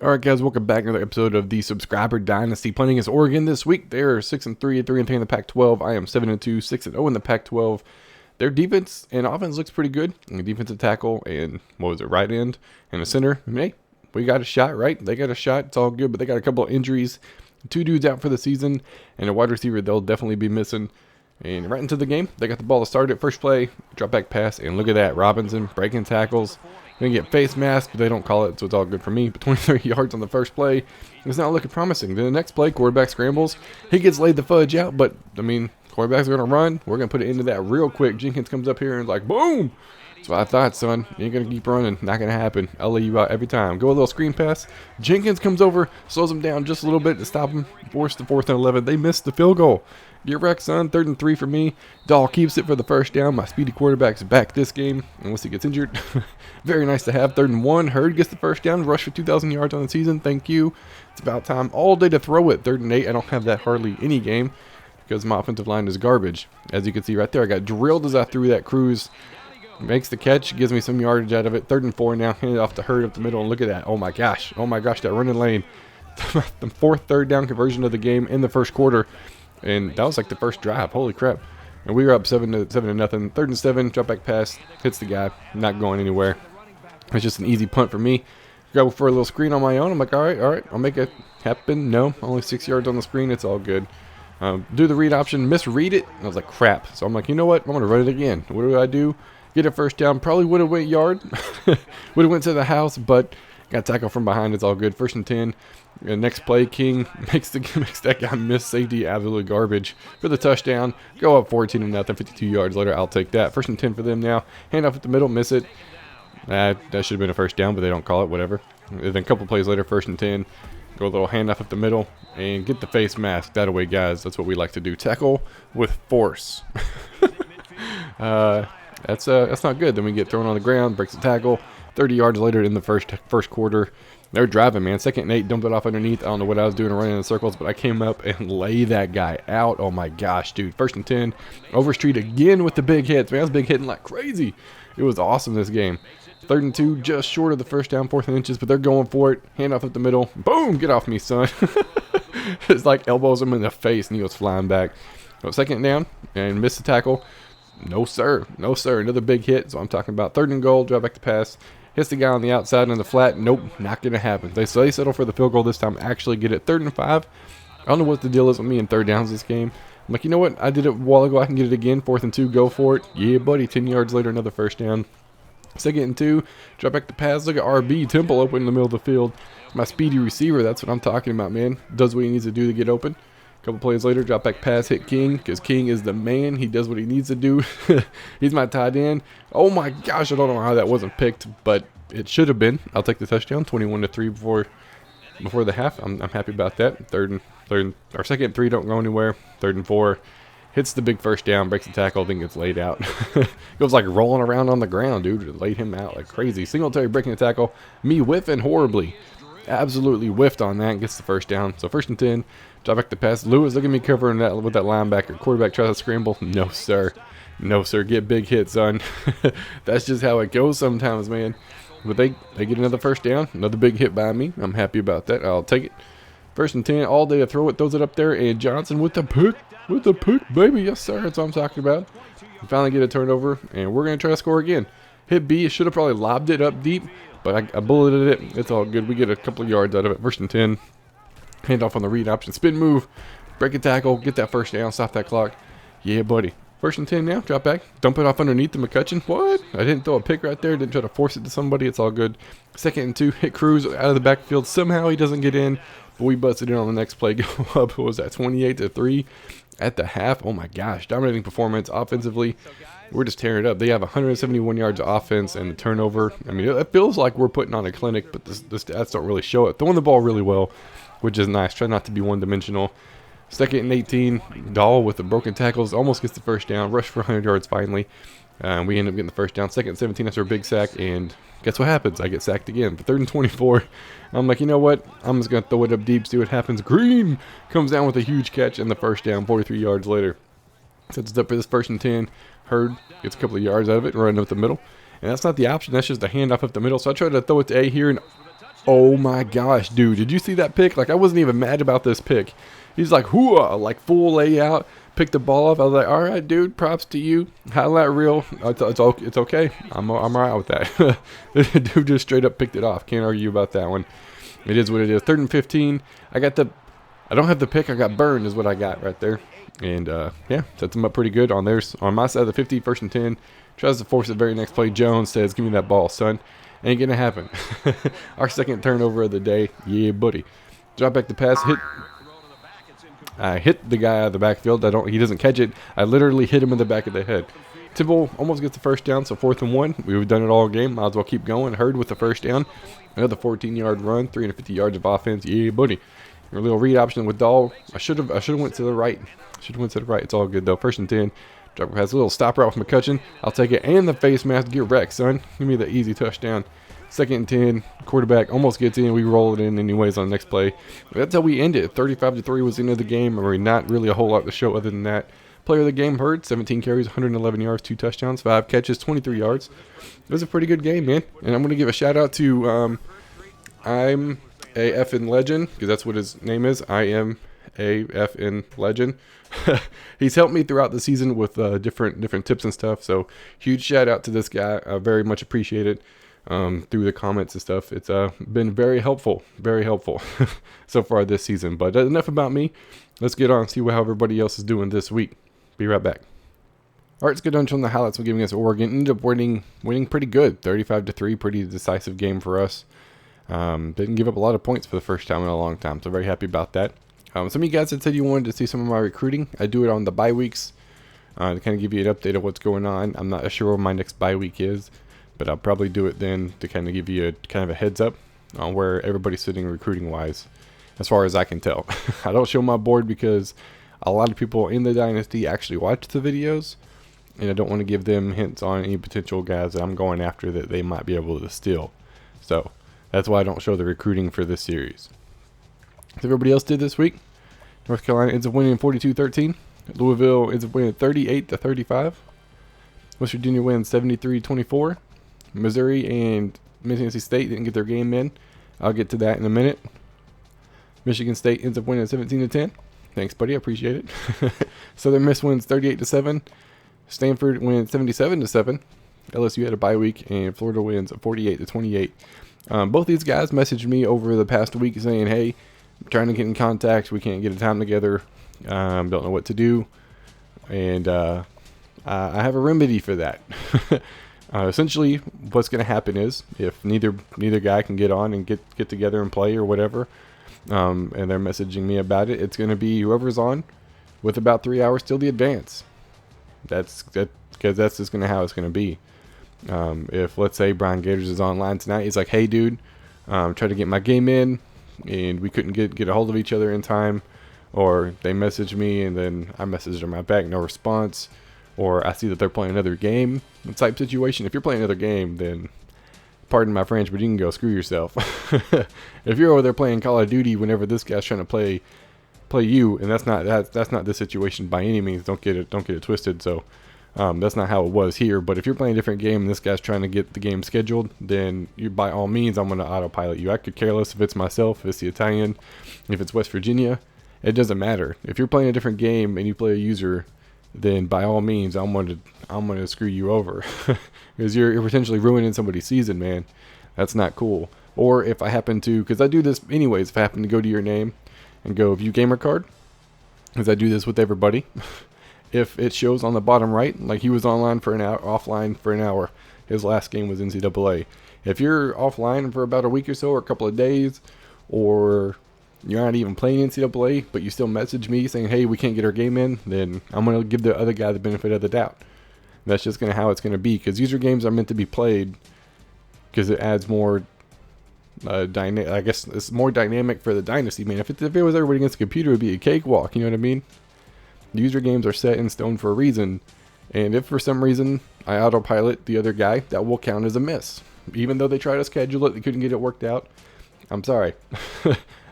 Alright guys, welcome back to another episode of the Subscriber Dynasty. Playing against Oregon this week. They are 6-3, 3-3 in the Pac-12. I am 7-2, 6-0 in the Pac-12. Their defense and offense looks pretty good. And defensive tackle and, right end and a center. I mean, hey, we got a shot, right? They got a shot. It's all good, but they got a couple of injuries. 2 dudes out for the season, and a wide receiver they'll definitely be missing. And right into the game, they got the ball to start it. First play, drop back pass, and look at that. Robinson breaking tackles. Gonna get face mask, but they don't call it, so it's all good for me. But 23 yards on the first play is not looking promising. Then the next play, quarterback scrambles. He gets laid the fudge out, but, I mean, quarterback's gonna run. We're gonna put it into that real quick. Jenkins comes up here and like, boom! That's what I thought, son. You ain't gonna keep running. Not gonna happen. I'll lay you out every time. Go a little screen pass. Jenkins comes over, slows him down just a little bit to stop him. Force the 4th and 11. They missed the field goal. Get wrecked, son. 3rd and 3 for me. Dahl keeps it for the first down. My speedy quarterback's back this game, unless he gets injured. Very nice to have. 3rd and 1. Hurd gets the first down. Rush for 2,000 yards on the season. Thank you. It's about time all day to throw it. 3rd and 8. I don't have that hardly any game because my offensive line is garbage. As you can see right there, I got drilled as I threw that cruise. Makes the catch, gives me some yardage out of it. 3rd and 4 now. Hand it off to Hurd up the middle, and look at that. Oh my gosh. Oh my gosh, that running lane. The 4th third down conversion of the game in the first quarter. And that was like the first drive. Holy crap. And we were up 7 to nothing. 3rd and 7, drop back pass, hits the guy, not going anywhere. It's just an easy punt for me. Go for a little screen on my own. I'm like, all right, I'll make it happen. No, only 6 yards on the screen. It's all good. Do the read option, misread it. And I was like, crap. So I'm like, you know what? I'm going to run it again. What do? Get a first down. Probably would have went yard. Would have went to the house, but got tackled from behind. It's all good. 1st and 10. Next play, King makes that guy miss safety, absolutely garbage for the touchdown. Go up 14 to nothing. 52 yards later, I'll take that. 1st and 10 for them now. Hand off at the middle, miss it. That should have been a first down, but they don't call it. Whatever. And then a couple plays later, 1st and 10. Go a little handoff up the middle and get the face mask. That away, guys. That's what we like to do. Tackle with force. That's not good. Then we get thrown on the ground, breaks the tackle. 30 yards later in the first quarter. They're driving, man. 2nd and 8, dumped it off underneath. I don't know what I was doing running in circles, but I came up and lay that guy out. Oh my gosh, dude. 1st and 10. Overstreet again with the big hits. Man, I was big hitting like crazy. It was awesome this game. 3rd and 2, just short of the first down, 4th and inches, but they're going for it. Handoff up the middle. Boom! Get off me, son. It's like elbows him in the face, and he goes flying back. So 2nd down, and missed the tackle. No, sir. No, sir. Another big hit. So I'm talking about 3rd and goal, drop back to pass. Hits the guy on the outside on the flat. Nope, not going to happen. They settle for the field goal this time. Actually get it 3rd and 5. I don't know what the deal is with me in 3rd downs this game. I'm like, you know what? I did it a while ago. I can get it again. 4th and 2. Go for it. Yeah, buddy. 10 yards later, another first down. 2nd and 2. Drop back to pass. Look at RB. Temple open in the middle of the field. My speedy receiver. That's what I'm talking about, man. Does what he needs to do to get open. Couple plays later, drop back pass, hit King, because King is the man. He does what he needs to do. He's my tight end. Oh my gosh, I don't know how that wasn't picked, but it should have been. I'll take the touchdown, 21 to 3 before the half. I'm happy about that. 2nd and 3 don't go anywhere. 3rd and 4 hits the big first down, breaks the tackle, then gets laid out. Goes like rolling around on the ground, dude. It laid him out like crazy. Singletary breaking the tackle. Me whiffing horribly. Absolutely whiffed on that and gets the first down. So 1st and 10. Drop back the pass. Lewis, look at me covering that with that linebacker. Quarterback tries to scramble. No, sir. No, sir. Get big hit, son. That's just how it goes sometimes, man. But they get another first down. Another big hit by me. I'm happy about that. I'll take it. 1st and 10. All day to throw it. Throws it up there. And Johnson with the pick. With the pick, baby. Yes, sir. That's what I'm talking about. We finally get a turnover. And we're going to try to score again. Hit B. Should have probably lobbed it up deep. But I bulleted it. It's all good. We get a couple of yards out of it. 1st and 10. Hand off on the read option. Spin move. Break a tackle. Get that first down. Stop that clock. Yeah, buddy. 1st and 10 now. Drop back. Dump it off underneath the McCutcheon. What? I didn't throw a pick right there. Didn't try to force it to somebody. It's all good. 2nd and 2. Hit Cruz out of the backfield. Somehow he doesn't get in. But we busted in on the next play. Go up. What was that? 28 to 3 at the half. Oh my gosh. Dominating performance offensively. We're just tearing it up. They have 171 yards of offense and the turnover. I mean, it feels like we're putting on a clinic, but the stats don't really show it. Throwing the ball really well, which is nice. Try not to be one-dimensional. 2nd and 18. Dahl with the broken tackles. Almost gets the first down. Rush for 100 yards finally. We end up getting the first down. 2nd and 17 after a big sack. And guess what happens? I get sacked again. But 3rd and 24. I'm like, you know what? I'm just going to throw it up deep, see what happens. Green comes down with a huge catch and the first down 43 yards later. Sets it up for this 1st and 10. Hurd gets a couple of yards out of it and running up the middle. And that's not the option. That's just a handoff up the middle. So I tried to throw it to A here, and Oh my gosh, dude. Did you see that pick? Like, I wasn't even mad about this pick. He's like, hooah, like full layout. Picked the ball up. I was like, all right, dude, props to you. Highlight reel. It's okay. I'm all right with that. The dude just straight up picked it off. Can't argue about that one. It is what it is. 3rd and 15. I don't have the pick. I got burned is what I got right there. And, yeah, sets them up pretty good on theirs. On my side of the 50, 1st and 10. Tries to force the very next play. Jones says, give me that ball, son. Ain't going to happen. Our second turnover of the day. Yeah, buddy. Drop back the pass. I hit the guy out of the backfield. He doesn't catch it. I literally hit him in the back of the head. Timble almost gets the first down, so 4th and 1. We've done it all game. Might as well keep going. Hurd with the first down. Another 14-yard run, 350 yards of offense. Yeah, buddy. A little read option with Dahl. I should have went to the right. It's all good though. 1st and 10. Drop pass, a little stop route with McCutcheon. I'll take it and the face mask. Get wrecked, son. Give me the easy touchdown. 2nd and 10. Quarterback almost gets in. We roll it in anyways on the next play. That's how we end it. 35-3 was the end of the game. I mean, not really a whole lot to show other than that. Player of the game, Hurd, 17 carries, 111 yards, 2 touchdowns, 5 catches, 23 yards. It was a pretty good game, man. And I'm going to give a shout out to I'm a effing legend, because that's what his name is. I am a effing legend. He's helped me throughout the season with different tips and stuff. So huge shout out to this guy. I very much appreciate it. Through the comments and stuff. It's been very helpful so far this season. But enough about me. Let's get on and see how everybody else is doing this week. Be right back. All right, let's get on to the highlights we're giving us. Oregon ended up winning pretty good, 35-3, pretty decisive game for us. Didn't give up a lot of points for the first time in a long time, so very happy about that. Some of you guys had said you wanted to see some of my recruiting. I do it on the bye weeks to kind of give you an update of what's going on. I'm not sure where my next bye week is, but I'll probably do it then to kind of give you a heads up on where everybody's sitting recruiting wise, as far as I can tell. I don't show my board because a lot of people in the Dynasty actually watch the videos, and I don't want to give them hints on any potential guys that I'm going after that they might be able to steal. So that's why I don't show the recruiting for this series. So everybody else did this week. North Carolina ends up winning 42-13. Louisville ends up winning 38-35. West Virginia wins 73-24. Missouri and Mississippi State didn't get their game in. I'll get to that in a minute. Michigan State ends up winning 17-10. Thanks, buddy. I appreciate it. Southern Miss wins 38-7. Stanford wins 77-7. LSU had a bye week, and Florida wins 48-28. Both these guys messaged me over the past week saying, hey, I'm trying to get in contact. We can't get a time together. Don't know what to do. And I have a remedy for that. Essentially, what's going to happen is if neither guy can get on and get together and play or whatever, and they're messaging me about it, it's going to be whoever's on with about 3 hours till the advance. Because that's just how it's going to be. If, let's say, Brian Gators is online tonight, he's like, hey, dude, try to get my game in, and we couldn't get a hold of each other in time, or they message me, and then I message them right back, no response, or I see that they're playing another game type situation. If you're playing another game, then, pardon my French, but you can go screw yourself. If you're over there playing Call of Duty whenever this guy's trying to play you, and that's not the situation by any means. Don't get it twisted. So that's not how it was here. But if you're playing a different game and this guy's trying to get the game scheduled, then you, by all means, I'm going to autopilot you. I could care less if it's myself, if it's the Italian, if it's West Virginia. It doesn't matter. If you're playing a different game and you play a user, then by all means, I'm going to screw you over because you're potentially ruining somebody's season, man. That's not cool. Or if I happen to, because I do this anyways, if I happen to go to your name and go view gamer card, because I do this with everybody. If it shows on the bottom right, like he was online for an hour, offline for an hour, his last game was NCAA. If you're offline for about a week or so, or a couple of days, or you're not even playing NCAA, but you still message me saying, hey, we can't get our game in, then I'm going to give the other guy the benefit of the doubt. That's just going to how it's going to be, because user games are meant to be played because it adds more I guess it's more dynamic for the Dynasty, man. If it was everybody against the computer, it would be a cakewalk, you know what I mean? The user games are set in stone for a reason, and if for some reason I autopilot the other guy, that will count as a miss. Even though they tried to schedule it, they couldn't get it worked out. I'm sorry.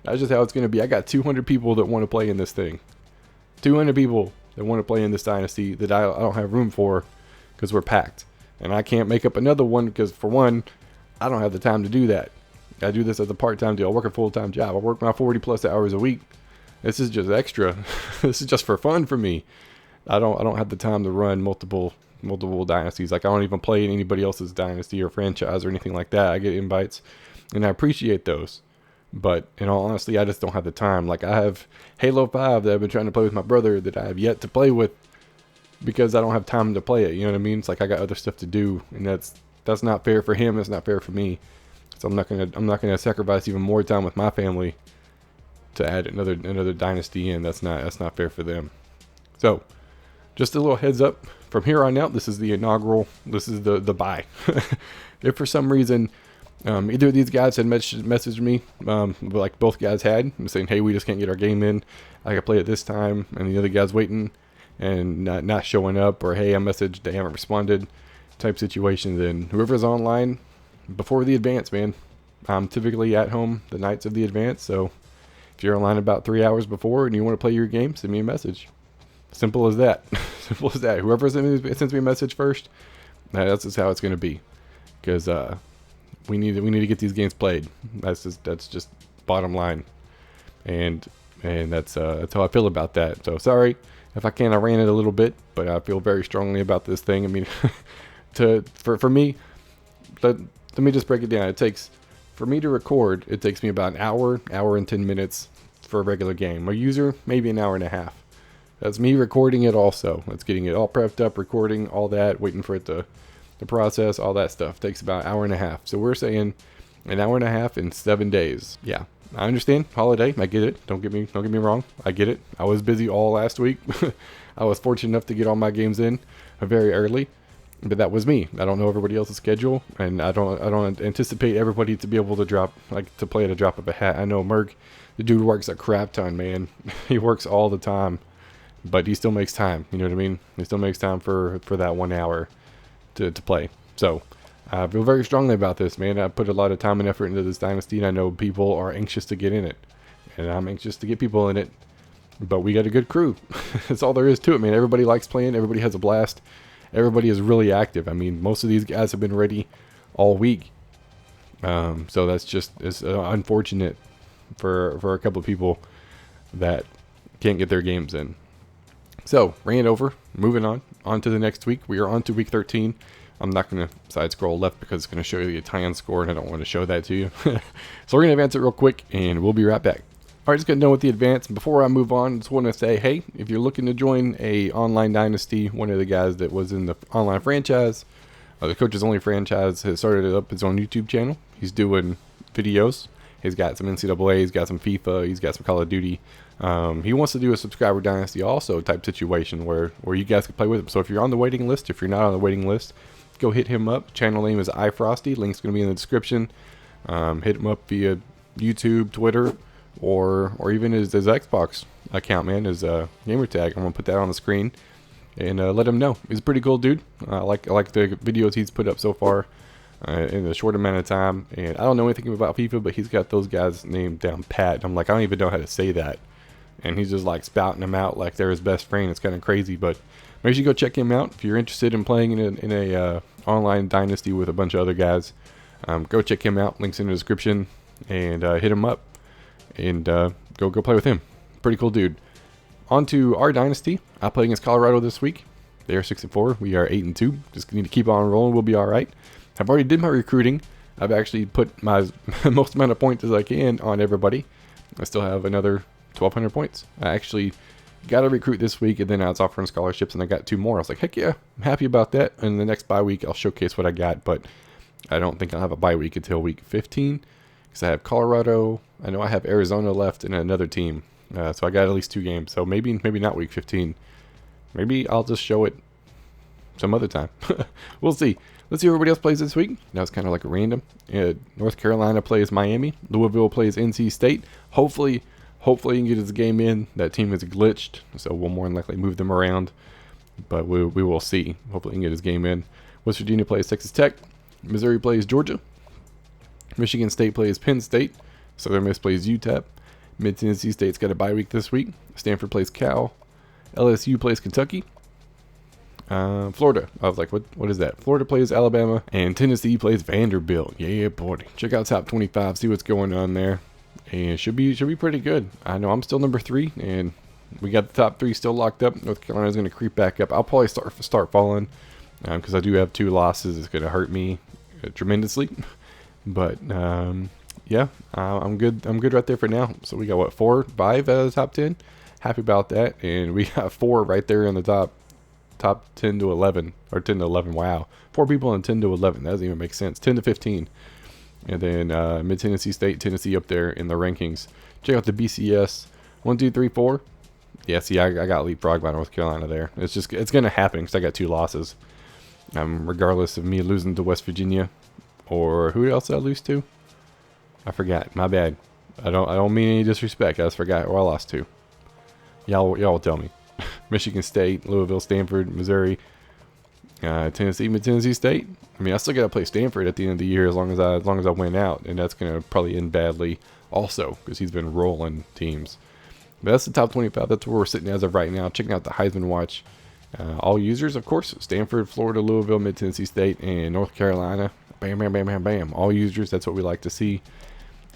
That's just how it's going to be. I got 200 people that want to play in this thing. 200 people that want to play in this Dynasty that I don't have room for because we're packed. And I can't make up another one because, for one, I don't have the time to do that. I do this as a part-time deal. I work a full-time job. I work my 40 plus hours a week. This is just extra. This is just for fun for me. I don't have the time to run multiple dynasties. Like, I don't even play in anybody else's dynasty or franchise or anything like that. I get invites, and I appreciate those. But in all honesty, I just don't have the time. Like, I have Halo 5 that I've been trying to play with my brother that I have yet to play with because I don't have time to play it. You know what I mean? It's like I got other stuff to do, and that's not fair for him. It's not fair for me. So I'm not gonna sacrifice even more time with my family to add another dynasty in. That's not fair for them. So, just a little heads up. From here on out, this is the inaugural. This is the bye. If for some reason either of these guys had messaged me, like both guys had, saying, "Hey, we just can't get our game in. I can play it this time," and the other guy's waiting and not showing up, or hey, I messaged, they haven't responded, type situation, then whoever's online before the advance, man, I'm typically at home the nights of the advance. So if you're online about 3 hours before and you want to play your game, send me a message. Simple as that. Simple as that. Whoever sends me a message first, that's just how it's going to be. Because we need to get these games played. That's just bottom line. And that's how I feel about that. So sorry if I I ran it a little bit, but I feel very strongly about this thing. I mean, for me, let me just break it down. For me to record, it takes me about an hour and 10 minutes for a regular game. A user, maybe an hour and a half. That's me recording it also. That's getting it all prepped up, recording, all that, waiting for it to process, all that stuff. Takes about an hour and a half. So we're saying an hour and a half in 7 days. Yeah, I understand. Holiday, I get it. Don't get me wrong. I get it. I was busy all last week. I was fortunate enough to get all my games in very early. But that was me. I don't know everybody else's schedule, and I don't anticipate everybody to be able to play at a drop of a hat. I know Merg, the dude works a crap ton, man. He works all the time, but he still makes time. You know what I mean? He still makes time for that 1 hour to play. So I feel very strongly about this, man. I put a lot of time and effort into this dynasty, and I know people are anxious to get in it, and I'm anxious to get people in it. But we got a good crew. That's all there is to it, man. Everybody likes playing. Everybody has a blast. Everybody is really active. I mean, most of these guys have been ready all week. So it's unfortunate for a couple of people that can't get their games in. So, ran it over. Moving on to the next week. We are on to week 13. I'm not going to side scroll left because it's going to show you the Italian score, and I don't want to show that to you. So we're going to advance it real quick, and we'll be right back. Alright, just getting done with the advance. Before I move on, just want to say, hey, if you're looking to join a online dynasty, one of the guys that was in the online franchise, the Coaches Only franchise, has started up his own YouTube channel. He's doing videos. He's got some NCAA, he's got some FIFA, he's got some Call of Duty. He wants to do a subscriber dynasty also type situation where you guys can play with him. So if you're on the waiting list, if you're not on the waiting list, go hit him up. Channel name is iFrosty. Link's going to be in the description. Hit him up via YouTube, Twitter, or even his Xbox account, man, his Gamertag. I'm gonna put that on the screen and let him know. He's a pretty cool dude. I like the videos he's put up so far in a short amount of time. And I don't know anything about FIFA, but he's got those guys named down pat. I'm like, I don't even know how to say that, and he's just like spouting them out like they're his best friend. It's kind of crazy, but make sure you go check him out if you're interested in playing in a online dynasty with a bunch of other guys. Go check him out. Links in the description, and hit him up. And go play with him. Pretty cool dude. On to our dynasty. I played against Colorado this week. They are 6-4. We are 8-2. Just need to keep on rolling. We'll be all right. I've already did my recruiting. I've actually put my most amount of points as I can on everybody. I still have another 1,200 points. I actually got a recruit this week, and then I was offering scholarships, and I got 2 more. I was like, heck yeah, I'm happy about that. And the next bye week, I'll showcase what I got, but I don't think I'll have a bye week until week 15. Because I have Colorado, I know I have Arizona left, and another team. So I got at least 2 games. So maybe not week 15. Maybe I'll just show it some other time. We'll see. Let's see who everybody else plays this week. That was kind of like a random. North Carolina plays Miami. Louisville plays NC State. Hopefully he can get his game in. That team is glitched, so we'll more than likely move them around. But we will see. Hopefully he can get his game in. West Virginia plays Texas Tech. Missouri plays Georgia. Michigan State plays Penn State. Southern Miss plays UTEP. Mid-Tennessee State's got a bye week this week. Stanford plays Cal. LSU plays Kentucky. Florida. I was like, what is that? Florida plays Alabama, and Tennessee plays Vanderbilt. Yeah, boy. Check out top 25, see what's going on there. And should be pretty good. I know I'm still number 3, and we got the top 3 still locked up. North Carolina's going to creep back up. I'll probably start falling because I do have 2 losses. It's going to hurt me tremendously. But yeah, I'm good. I'm good right there for now. So we got what, 4, 5 out of the top 10. Happy about that, and we got 4 right there in the top 10 to 11, or 10 to 11. Wow, 4 people in 10 to 11. That doesn't even make sense. 10 to 15. And then Mid Tennessee State, Tennessee up there in the rankings. Check out the BCS 1, 2, 3, 4. Yeah, see, I got leapfrogged by North Carolina there. It's gonna happen because I got 2 losses. Regardless of me losing to West Virginia, or who else did I lose to? I forgot. My bad. I don't mean any disrespect. I just forgot who I lost to. Y'all will tell me. Michigan State, Louisville, Stanford, Missouri, Tennessee, Mid Tennessee State. I mean, I still gotta play Stanford at the end of the year as long as I win out, and that's gonna probably end badly also because he's been rolling teams. But that's the top 25. That's where we're sitting as of right now. Checking out the Heisman Watch. All users, of course, Stanford, Florida, Louisville, Mid Tennessee State, and North Carolina. Bam, bam, bam, bam, bam. All users. That's what we like to see,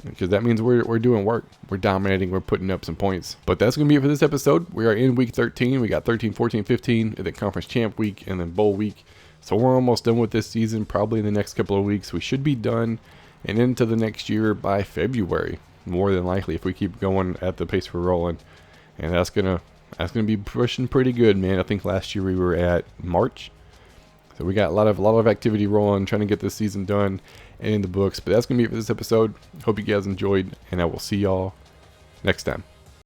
because that means we're doing work. We're dominating. We're putting up some points. But that's going to be it for this episode. We are in week 13. We got 13, 14, 15, and then conference champ week, and then bowl week. So we're almost done with this season. Probably in the next couple of weeks, we should be done and into the next year by February, more than likely, if we keep going at the pace we're rolling. And that's gonna be pushing pretty good, man. I think last year we were at March. So we got a lot of activity rolling, trying to get this season done and in the books. But that's going to be it for this episode. Hope you guys enjoyed, and I will see y'all next time.